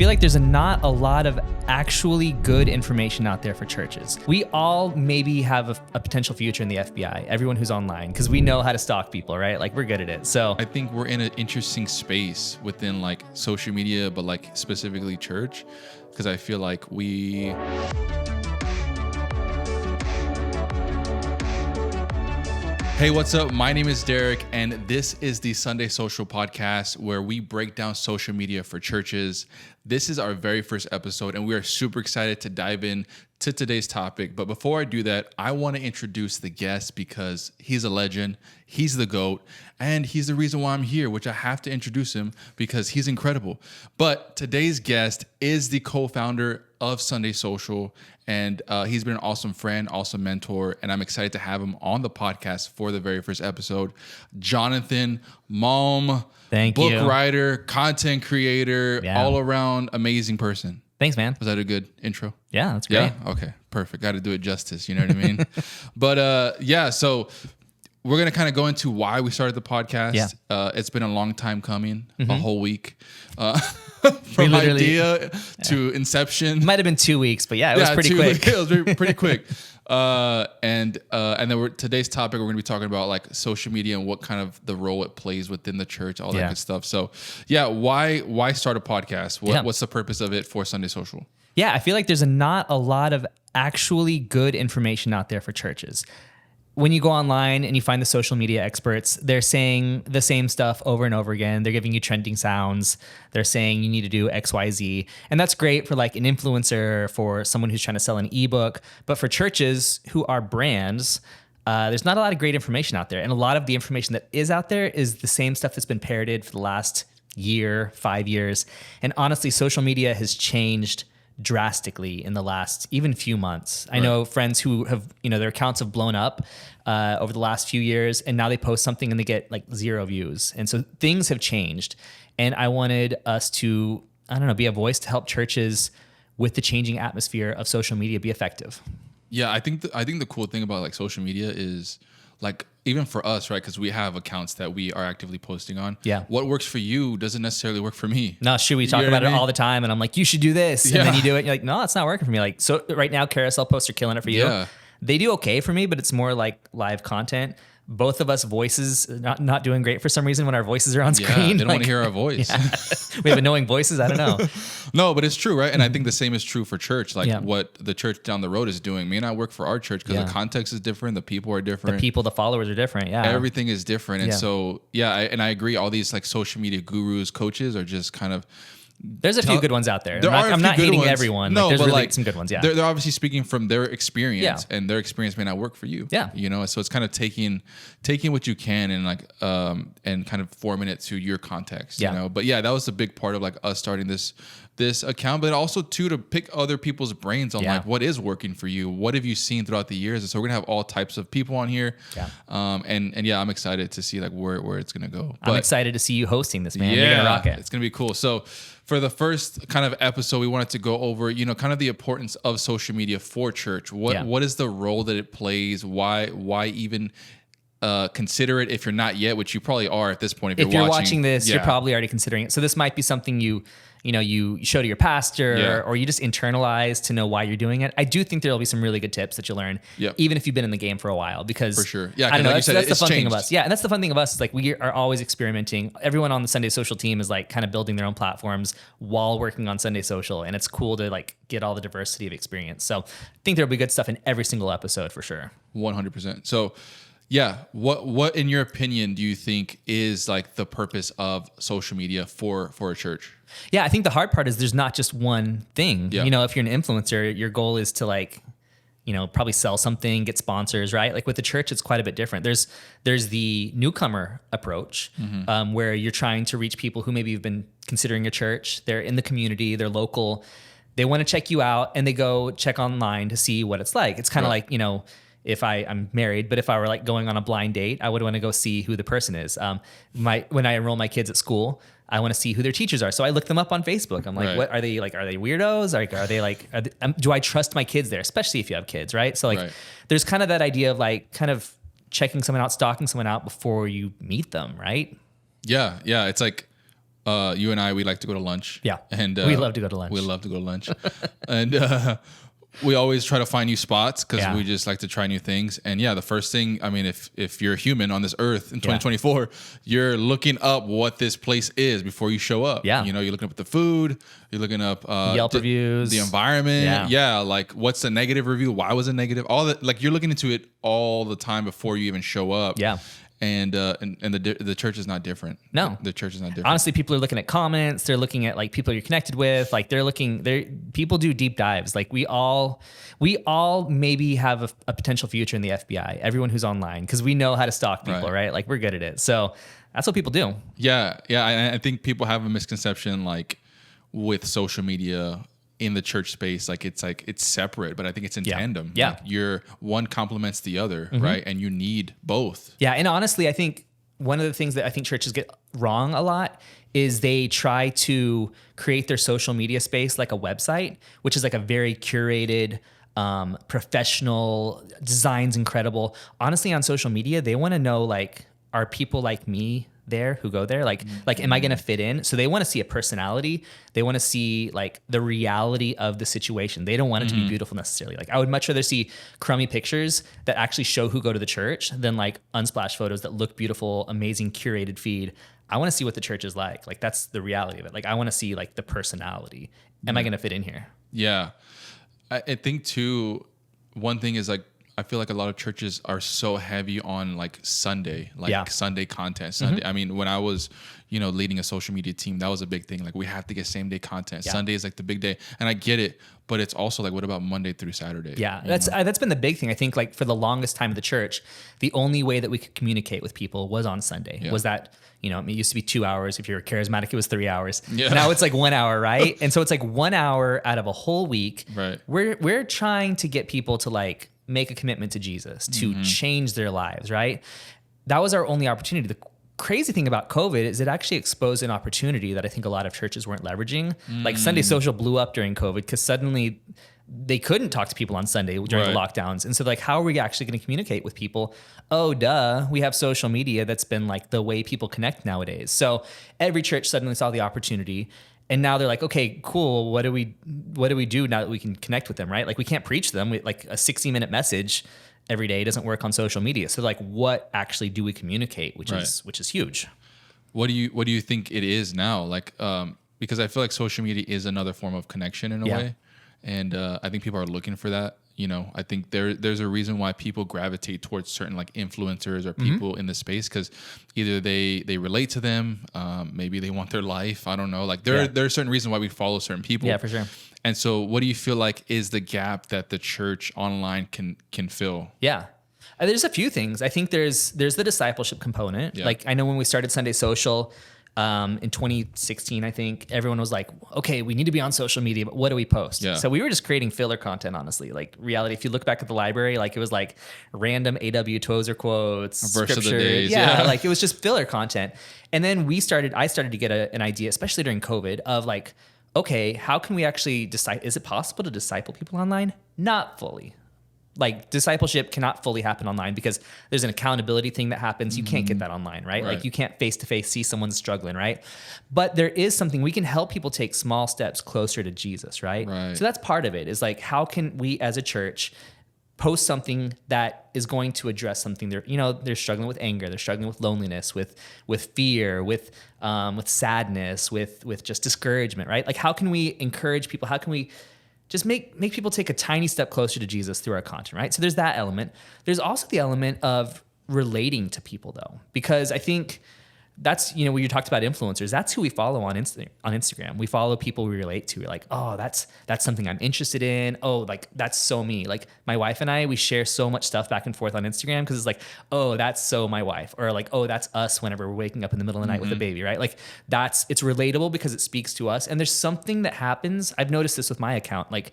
I feel like there's not a lot of actually good information out there for churches. We all maybe have a potential future in the FBI, everyone who's online, because we know how to stalk people, right? Like, we're good at it. So I think we're in an interesting space within like social media, but like specifically church, because I feel like we... Hey, what's up? My name is Derek, and this is the Sunday Social Podcast, where we break down social media for churches. This is our very first episode, and we are super excited to dive in to today's topic. But before I do that, I want to introduce the guest because he's a legend, he's the GOAT, and he's the reason why I'm here, which I have to introduce him because he's incredible. But today's guest is the co-founder of Sunday Social, and he's been an awesome friend, awesome mentor, and I'm excited to have him on the podcast for the very first episode. Jonathan Malm, book writer, content creator, all around amazing person. Thanks, man. Was that a good intro? Yeah, that's great. Yeah? Okay, perfect. Got to do it justice, you know what I mean? But so we're going to kind of go into why we started the podcast. Yeah. It's been a long time coming, a whole week. From idea to inception. Might have been 2 weeks, but it was pretty quick. It was pretty quick. And then today's topic, we're going to be talking about like social media and what kind of the role it plays within the church, all that good stuff. So why start a podcast? What's the purpose of it for Sunday Social? Yeah, I feel like there's not a lot of actually good information out there for churches. When you go online and you find the social media experts, they're saying the same stuff over and over again. They're giving you trending sounds. They're saying you need to do X, Y, Z. And that's great for like an influencer, for someone who's trying to sell an ebook. But for churches who are brands, there's not a lot of great information out there. And a lot of the information that is out there is the same stuff that's been parroted for the last year, 5 years. And honestly, social media has changed drastically in the last even few months. I know friends who have, their accounts have blown up over the last few years, and now they post something and they get like 0 views. And so things have changed. And I wanted us to, be a voice to help churches with the changing atmosphere of social media be effective. Yeah, I think the cool thing about like social media is like, even for us, right? Because we have accounts that we are actively posting on. Yeah. What works for you doesn't necessarily work for me. No, we talk about it all the time, and I'm like, you should do this. And then you do it, and you're like, no, it's not working for me. Like, so right now, carousel posts are killing it for you. Yeah. They do okay for me, but it's more like live content. Both of us voices not doing great for some reason when our voices are on screen. Yeah, they don't want to hear our voice. Yeah. We have annoying voices. I don't know. No, but it's true, right? And I think the same is true for church. Like what the church down the road is doing. Me and I work for our church because the context is different. The people are different. The followers are different. Yeah. Everything is different. And so, I agree. All these like social media gurus, coaches are just kind of... There's a few good ones out there. I'm not hating everyone. No, there's but really some good ones. Yeah, they're obviously speaking from their experience, and their experience may not work for you. Yeah, so it's kind of taking what you can and like and kind of forming it to your context. Yeah. But that was a big part of like us starting this account, but also too to pick other people's brains on like what is working for you, what have you seen throughout the years, and so we're gonna have all types of people on here. Yeah. And I'm excited to see like where it's gonna go. I'm excited to see you hosting this, man. You're gonna rock it. It's gonna be cool. So for the first kind of episode, we wanted to go over, kind of the importance of social media for church. What is the role that it plays? Why even consider it if you're not yet, which you probably are at this point. If you're watching this, you're probably already considering it. So this might be something you show to your pastor or you just internalize to know why you're doing it. I do think there'll be some really good tips that you'll learn, even if you've been in the game for a while, because for sure. Yeah. I don't know. That's the fun thing of us. Yeah. And that's the fun thing of us is like, we are always experimenting. Everyone on the Sunday Social team is like kind of building their own platforms while working on Sunday Social. And it's cool to like get all the diversity of experience. So I think there'll be good stuff in every single episode for sure. 100%. So what in your opinion do you think is like the purpose of social media for a church? Yeah, I think the hard part is there's not just one thing. Yeah. If you're an influencer, your goal is to like, probably sell something, get sponsors, right? Like with the church, it's quite a bit different. There's the newcomer approach, where you're trying to reach people who maybe have been considering a church. They're in the community, they're local, they want to check you out, and they go check online to see what it's like. It's kind of like, if I'm married, but if I were like going on a blind date, I would want to go see who the person is. When I enroll my kids at school, I want to see who their teachers are. So I look them up on Facebook. I'm like, what are they like? Are they weirdos? Do I trust my kids there? Especially if you have kids, right? So like, there's kind of that idea of like kind of checking someone out, stalking someone out before you meet them, right? Yeah. It's like You and I, we like to go to lunch. Yeah. And We love to go to lunch. We love to go to lunch. And we always try to find new spots because we just like to try new things. And yeah, the first thing, I mean, if you're a human on this earth in 2024, you're looking up what this place is before you show up. Yeah. You know, you're looking up the food, you're looking up Yelp reviews, the environment. Yeah. Like what's the negative review? Why was it negative? All that, like you're looking into it all the time before you even show up. Yeah. And the church is not different. No, the church is not different. Honestly, people are looking at comments. They're looking at like people you're connected with. Like people do deep dives. Like we all maybe have a potential future in the FBI. Everyone who's online, because we know how to stalk people, right? Like we're good at it. So that's what people do. Yeah. I think people have a misconception like with social media in the church space, like it's separate, but I think it's in tandem. Yeah. Like one complements the other, right? And you need both. Yeah. And honestly, I think one of the things that I think churches get wrong a lot is they try to create their social media space like a website, which is like a very curated, professional, designs incredible. Honestly, on social media, they want to know like, are people like me there who go there? Like, am I going to fit in? So they want to see a personality. They want to see like the reality of the situation. They don't want it to be beautiful necessarily. Like I would much rather see crummy pictures that actually show who go to the church than like unsplash photos that look beautiful, amazing curated feed. I want to see what the church is like. Like that's the reality of it. Like I want to see like the personality. Am I going to fit in here? Yeah. I think too, one thing is like, I feel like a lot of churches are so heavy on like Sunday, Sunday content. Sunday. I mean, when I was, leading a social media team, that was a big thing. Like we have to get same day content. Yeah. Sunday is like the big day, and I get it, but it's also like, what about Monday through Saturday? Yeah, that's been the big thing. I think like for the longest time of the church, the only way that we could communicate with people was on Sunday. Yeah. Was that it used to be 2 hours. If you were charismatic, it was 3 hours. Yeah. Now it's like 1 hour, right? And so it's like 1 hour out of a whole week. Right. We're trying to get people to like make a commitment to Jesus, to change their lives, right? That was our only opportunity. The crazy thing about COVID is it actually exposed an opportunity that I think a lot of churches weren't leveraging. Like Sunday Social blew up during COVID because suddenly they couldn't talk to people on Sunday during the lockdowns. And so like, how are we actually going to communicate with people? Oh, duh. We have social media that's been like the way people connect nowadays. So every church suddenly saw the opportunity. And now they're like, okay, cool. What do we do now that we can connect with them, right? Like we can't preach them. Like a 60-minute message every day doesn't work on social media. So like, what actually do we communicate? Which is huge. What do you think it is now? Like, because I feel like social media is another form of connection in a way, and I think people are looking for that. I think there's a reason why people gravitate towards certain like influencers or people in the space, because either they relate to them, maybe they want their life. I don't know. Like there are certain reasons why we follow certain people. Yeah, for sure. And so, what do you feel like is the gap that the church online can fill? Yeah. There's a few things. I think there's the discipleship component. Yeah. Like I know when we started Sunday Social, in 2016, I think everyone was like, okay, we need to be on social media, but what do we post? Yeah. So we were just creating filler content, honestly. Like reality, if you look back at the library, like it was like random A.W. Tozer quotes, verse of the days. Yeah, like it was just filler content. And then I started to get an idea, especially during COVID, of like, okay, how can we actually is it possible to disciple people online? Not fully. Like discipleship cannot fully happen online because there's an accountability thing that happens. You can't get that online, right? Like you can't face-to-face see someone struggling, right? But there is something, we can help people take small steps closer to Jesus, right? So that's part of it, is like, how can we as a church post something that is going to address something they're struggling with anger, they're struggling with loneliness, with fear, with sadness, with just discouragement, right? Like how can we encourage people? How can we just make people take a tiny step closer to Jesus through our content, right? So there's that element. There's also the element of relating to people, though, because I think that's, when you talked about influencers, that's who we follow on Instagram. We follow people we relate to. We're like, oh, that's something I'm interested in. Oh, like that's so me. Like my wife and I, we share so much stuff back and forth on Instagram because it's like, oh, that's so my wife, or like, oh, that's us whenever we're waking up in the middle of the night with a baby, right? Like it's relatable because it speaks to us. And there's something that happens. I've noticed this with my account. Like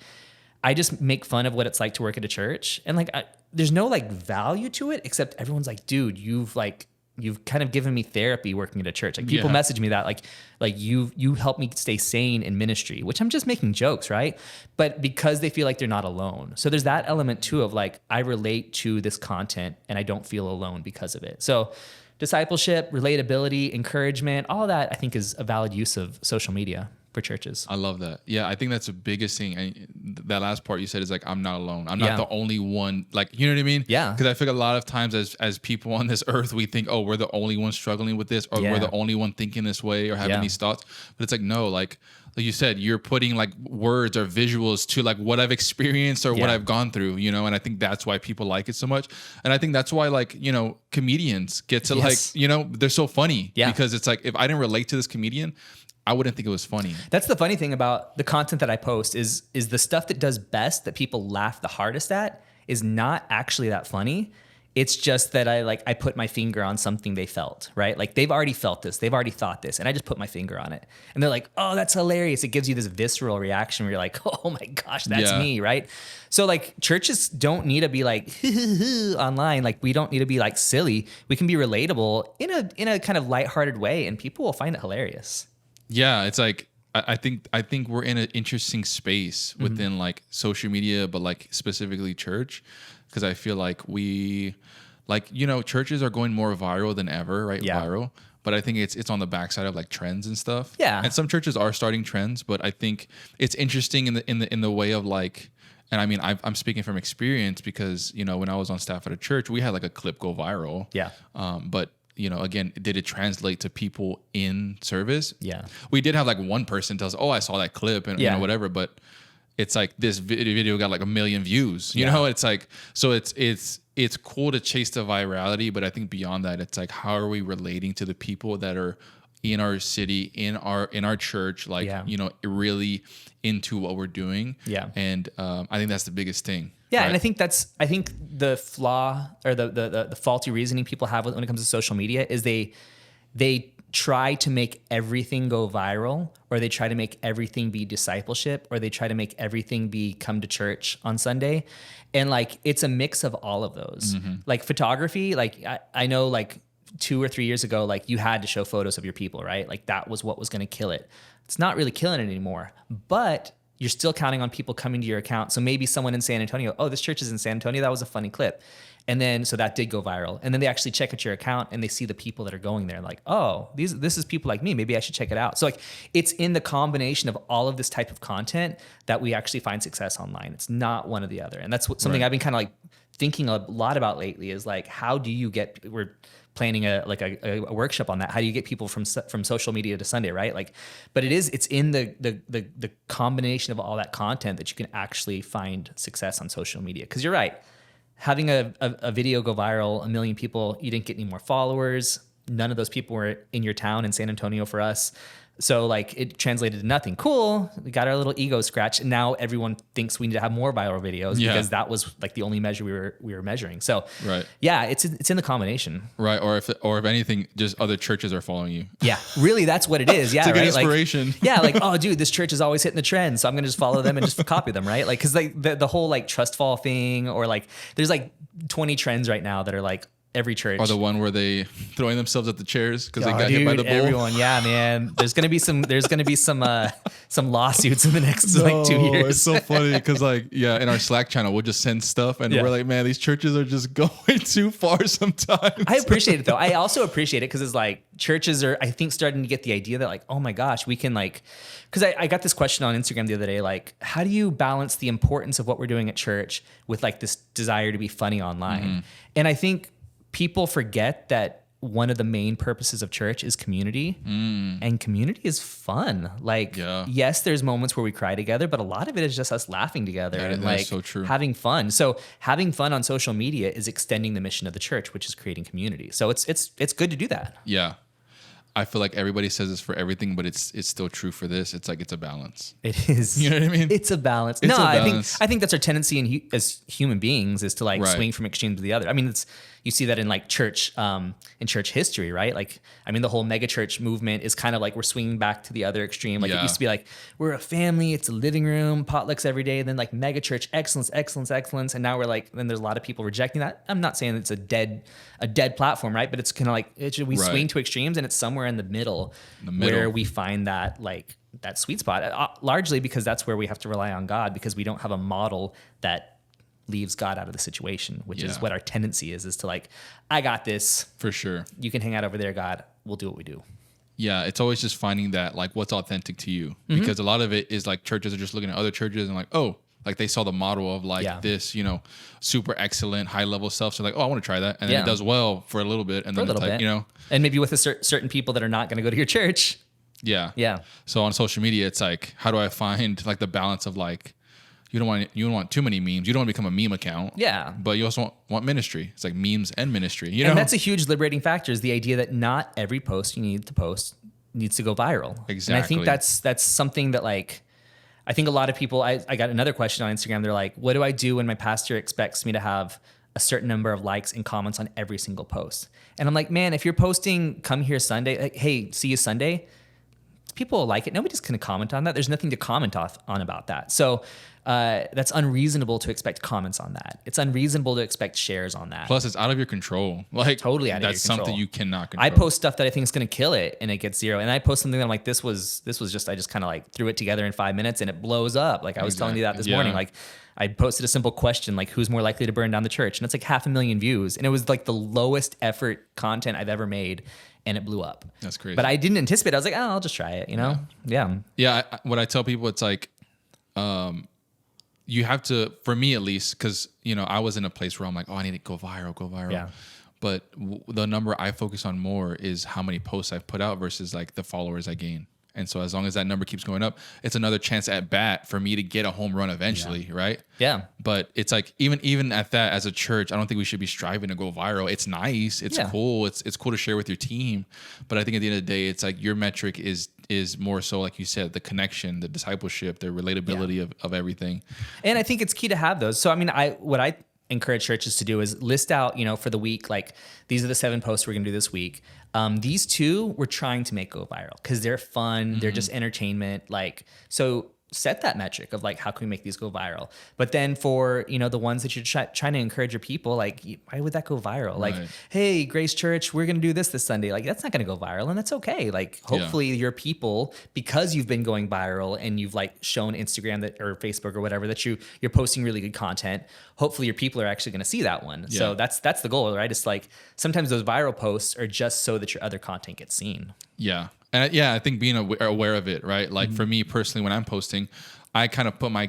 I just make fun of what it's like to work at a church, and like there's no like value to it, except everyone's like, dude, you've kind of given me therapy working at a church. Like people message me that like you help me stay sane in ministry, which I'm just making jokes, right? But because they feel like they're not alone. So there's that element too of like, I relate to this content and I don't feel alone because of it. So discipleship, relatability, encouragement, all that I think is a valid use of social media for churches. I love that. Yeah, I think that's the biggest thing. And that last part you said is like, I'm not alone. I'm not Yeah. the only one. Like, you know what I mean? Yeah. Because I feel like a lot of times as people on this earth, we think, oh, we're the only one struggling with this, or Yeah. we're the only one thinking this way or having Yeah. these thoughts. But it's like, no, like you said, you're putting like words or visuals to like what I've experienced or what Yeah. I've gone through, you know? And I think that's why people like it so much. And I think that's why, like, you know, comedians get to Yes. like, you know, they're so funny. Yeah. Because it's like, if I didn't relate to this comedian, I wouldn't think it was funny. That's the funny thing about the content that I post is the stuff that does best, that people laugh the hardest at, is not actually that funny. It's just that I put my finger on something they felt, right? Like they've already felt this, they've already thought this, and I just put my finger on it. And they're like, oh, that's hilarious. It gives you this visceral reaction where you're like, oh my gosh, that's Yeah. me, right? So like churches don't need to be like online. Like we don't need to be like silly. We can be relatable in a kind of lighthearted way, and people will find it hilarious. Yeah, it's like I think we're in an interesting space Mm-hmm. within like social media, but like specifically church, because I feel like you know, churches are going more viral than ever, right? Yeah. Viral. But I think it's on the backside of like trends and stuff. Yeah. And some churches are starting trends, but I think it's interesting in the way of like, and I mean, I'm speaking from experience because, you know, when I was on staff at a church, we had like a clip go viral. Yeah. But you know, again, did it translate to people in service? Yeah. We did have like one person tell us, oh, I saw that clip and you Yeah. know, whatever, but it's like this video got like 1 million views, you Yeah. know, it's like, so it's cool to chase the virality, but I think beyond that, it's like, how are we relating to the people that are in our city, in our church, like, Yeah. you know, really into what we're doing. Yeah. And I think that's the biggest thing. Yeah, right? and I think the flaw or the faulty reasoning people have when it comes to social media is they try to make everything go viral, or they try to make everything be discipleship, or they try to make everything be come to church on Sunday. And like it's a mix of all of those. Mm-hmm. Like photography, like I know like 2 or 3 years ago, like you had to show photos of your people, right? Like that was what was going to kill it. It's not really killing it anymore, but you're still counting on people coming to your account. So maybe someone in San Antonio, oh, this church is in San Antonio. That was a funny clip. And then, so that did go viral. And then they actually check out your account and they see the people that are going there. Like, oh, this is people like me. Maybe I should check it out. So like, it's in the combination of all of this type of content that we actually find success online. It's not one or the other. And that's something Right. I've been kind of like thinking a lot about lately is like, how do you we're planning a workshop on that. How do you get people from social media to Sunday, right? Like, but it's in the combination of all that content that you can actually find success on social media. Because you're right, having a video go viral, 1 million people, you didn't get any more followers. None of those people were in your town in San Antonio for us. So like it translated to nothing. Cool. We got our little ego scratched. And now everyone thinks we need to have more viral videos because that was like the only measure we were measuring. So Right. yeah, it's in the combination. Right. Or if anything, just other churches are following you. Yeah, really, that's what it is. Yeah, It's a good right? inspiration. Like, yeah, like, oh, dude, this church is always hitting the trend, so I'm gonna just follow them and just copy them, right? Like, because like the whole like trust fall thing, or like there's like 20 trends right now that are like every church. Or the one where they throwing themselves at the chairs because they Oh, got hit by the bull. Everyone, yeah, man. There's gonna be some lawsuits in the next like 2 years. It's so funny because like, yeah, in our Slack channel, we'll just send stuff and Yeah. we're like, man, these churches are just going too far sometimes. I appreciate it though. I also appreciate it because it's like churches are, I think, starting to get the idea that like, oh my gosh, we can like, because I got this question on Instagram the other day, like, how do you balance the importance of what we're doing at church with like this desire to be funny online? Mm-hmm. And I think people forget that one of the main purposes of church is community, and community is fun. Like, Yeah. yes, there's moments where we cry together, but a lot of it is just us laughing together and that is like so true. having fun. So having fun on social media is extending the mission of the church, which is creating community. So it's good to do that. Yeah. I feel like everybody says this for everything, but it's still true for this. It's like, it's a balance. It is. You know what I mean? It's a balance. It's no, a I balance. think that's our tendency as human beings is to like Right. swing from extreme to the other. I mean, you see that in like church history, right? Like, I mean, the whole megachurch movement is kind of like we're swinging back to the other extreme. Like it Yeah. used to be like we're a family, it's a living room, potlucks every day. Then like megachurch excellence, and now we're like. Then there's a lot of people rejecting that. I'm not saying it's a dead platform, right? But it's kind of like we Right. swing to extremes, and it's somewhere in the middle, where we find that like that sweet spot. Largely because that's where we have to rely on God because we don't have a model that leaves God out of the situation, which is Yeah. what our tendency is to like, I got this. For sure. You can hang out over there, God. We'll do what we do. Yeah, it's always just finding that, like, what's authentic to you. Because a lot of it is like churches are just looking at other churches and like, oh, like they saw the model of like Yeah. this, super excellent, high level stuff. So like, oh, I want to try that. And then Yeah. it does well for a little bit. And then it's like, And maybe with certain people that are not going to go to your church. yeah. Yeah. So on social media, it's like, how do I find like the balance of like, you don't want too many memes. You don't want to become a meme account. Yeah. But you also want ministry. It's like memes and ministry. And that's a huge liberating factor, is the idea that not every post you need to post needs to go viral. Exactly. And I think that's something that like, I think a lot of people, I got another question on Instagram. They're like, what do I do when my pastor expects me to have a certain number of likes and comments on every single post? And I'm like, man, if you're posting, come here Sunday, like, hey, see you Sunday, people will like it. Nobody's going to comment on that. There's nothing to comment on about that. So that's unreasonable to expect comments on that. It's unreasonable to expect shares on that. Plus, it's out of your control. Like Totally out of your that's control. something you cannot control. I post stuff that I think is going to kill it, and it gets 0. And I post something that I'm like, this was just, I just kind of like threw it together in 5 minutes, and it blows up. Like I was telling you that this morning. Like I posted a simple question, like who's more likely to burn down the church, and it's like 500,000 views, and it was like the lowest effort content I've ever made, and it blew up. That's crazy. But I didn't anticipate. I was like, oh, I'll just try it. Yeah. What I tell people, it's like, you have to, for me at least, because I was in a place where I'm like, oh, I need to go viral. Yeah. But the number I focus on more is how many posts I've put out versus like the followers I gain. And so as long as that number keeps going up, it's another chance at bat for me to get a home run eventually, right? Yeah. But it's like even at that, as a church, I don't think we should be striving to go viral. It's nice, it's cool, it's cool to share with your team. But I think at the end of the day, it's like your metric is more so, like you said, the connection, the discipleship, the relatability of everything. And I think it's key to have those. So I mean, what I encourage churches to do is list out, for the week, like these are the 7 posts we're gonna do this week. These 2 we're trying to make go viral because they're fun, they're just entertainment. Like, so set that metric of like, how can we make these go viral? But then for, the ones that you're trying to encourage your people, like, why would that go viral? Like, hey, Grace Church, we're going to do this Sunday. Like, that's not going to go viral, and that's okay. Like, hopefully your people, because you've been going viral and you've like shown Instagram that or Facebook or whatever that you're posting really good content, hopefully your people are actually going to see that one. Yeah. So that's the goal, right? It's like sometimes those viral posts are just so that your other content gets seen. Yeah. And I think being aware of it, right? Like for me personally, when I'm posting, I kind of put my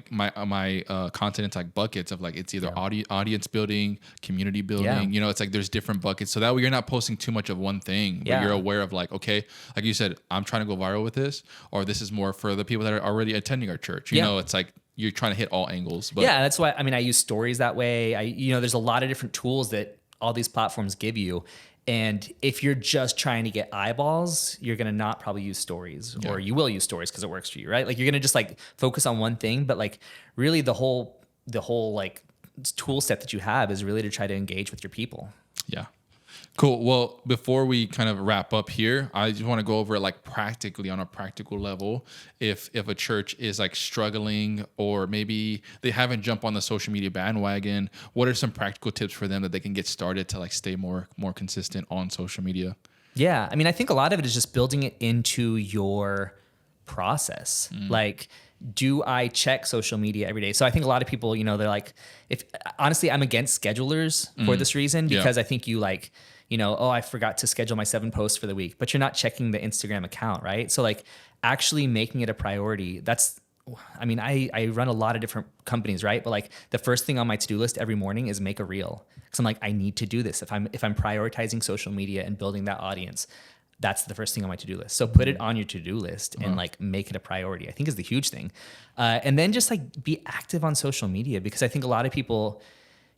content into like buckets of like, it's either audience building, community building, it's like there's different buckets. So that way you're not posting too much of one thing, but you're aware of like, okay, like you said, I'm trying to go viral with this, or this is more for the people that are already attending our church. It's like, you're trying to hit all angles. But yeah, that's why, I use stories that way. There's a lot of different tools that all these platforms give you. And if you're just trying to get eyeballs, you're going to not probably use stories, or you will use stories because it works for you, right? Like you're going to just like focus on one thing, but like really the whole like tool set that you have is really to try to engage with your people. Yeah. Cool. Well, before we kind of wrap up here, I just want to go over like practically on a practical level, if a church is like struggling or maybe they haven't jumped on the social media bandwagon, what are some practical tips for them that they can get started to like stay more consistent on social media? Yeah. I think a lot of it is just building it into your process. Like, do I check social media every day? So I think a lot of people, they're like, honestly, I'm against schedulers for this reason, because I think you like, oh, I forgot to schedule my 7 posts for the week, but you're not checking the Instagram account, right? So like actually making it a priority. I run a lot of different companies, right? But like the first thing on my to-do list every morning is make a reel. Cause I'm like, I need to do this. If I'm prioritizing social media and building that audience, that's the first thing on my to-do list. So put it on your to-do list and like make it a priority, I think is the huge thing. And then just like be active on social media, because I think a lot of people,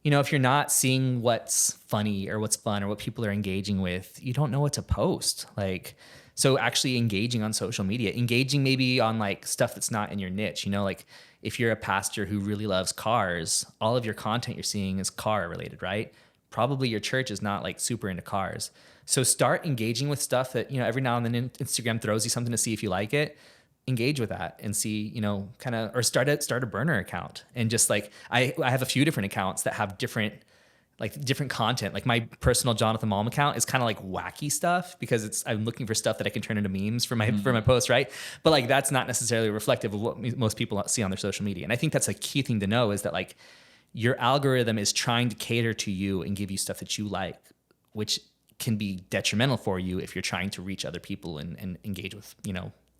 if you're not seeing what's funny or what's fun or what people are engaging with, you don't know what to post. Like, so actually engaging on social media, engaging maybe on like stuff that's not in your niche, like if you're a pastor who really loves cars, all of your content you're seeing is car related, right? Probably your church is not like super into cars. So start engaging with stuff that, every now and then Instagram throws you something to see if you like it. Engage with that and see, kind of, or start a burner account. And just like, I have a few different accounts that have different content. Like my personal Jonathan Malm account is kind of like wacky stuff because I'm looking for stuff that I can turn into memes for my posts, right? But like, that's not necessarily reflective of what most people see on their social media. And I think that's a key thing to know, is that like, your algorithm is trying to cater to you and give you stuff that you like, which can be detrimental for you if you're trying to reach other people and engage with,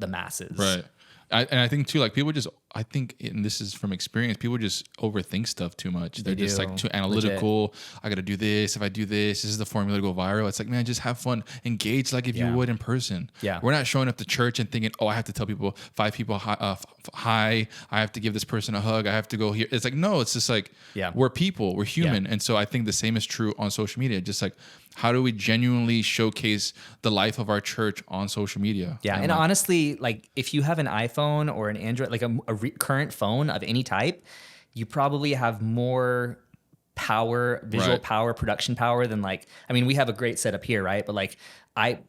the masses. Right. And I think too, like people just, I think, and this is from experience, people just overthink stuff too much. They're just like too analytical. Legit. I got to do this. If I do this, this is the formula to go viral. It's like, man, just have fun. Engage like if you would in person. Yeah. We're not showing up to church and thinking, oh, I have to tell people, 5 people hi. I have to give this person a hug. I have to go here. It's like, no, it's just like, we're people, we're human. And so I think the same is true on social media. Just like, how do we genuinely showcase the life of our church on social media? Yeah. And honestly, like if you have an iPhone or an Android, like a current phone of any type, you probably have more power, visual power, production power than we have a great setup here, right? But like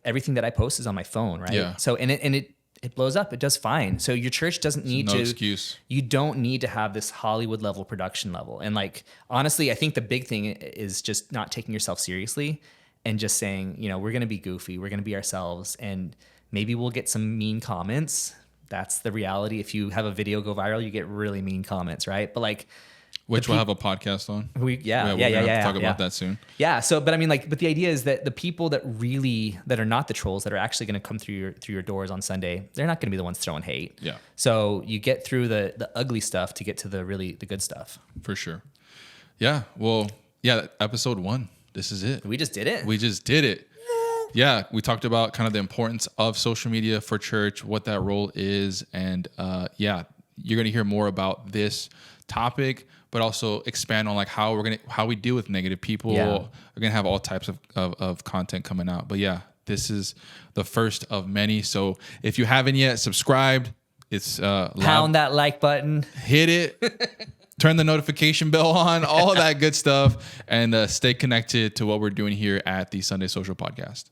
everything that I post is on my phone, right? Yeah. So, and it blows up. It does fine. So your church doesn't need excuse. You don't need to have this Hollywood level production level. And like, honestly, I think the big thing is just not taking yourself seriously and just saying, we're going to be goofy. We're going to be ourselves. And maybe we'll get some mean comments. That's the reality. If you have a video go viral, you get really mean comments, right? But like, which we'll have a podcast on. We're gonna talk about that soon. Yeah. So, but I mean, but the idea is that the people that are not the trolls, that are actually going to come through your doors on Sunday, they're not going to be the ones throwing hate. Yeah. So you get through the ugly stuff to get to the good stuff. For sure. Yeah. Well, episode 1. This is it. We just did it. We just did it. Yeah, we talked about kind of the importance of social media for church, what that role is, and you're going to hear more about this topic, but also expand on like how we deal with negative people. Yeah. We're going to have all types of content coming out. But yeah, this is the first of many. So if you haven't yet subscribed, it's pound that like button, hit it. Turn the notification bell on, all that good stuff, and stay connected to what we're doing here at the Sunday Social Podcast.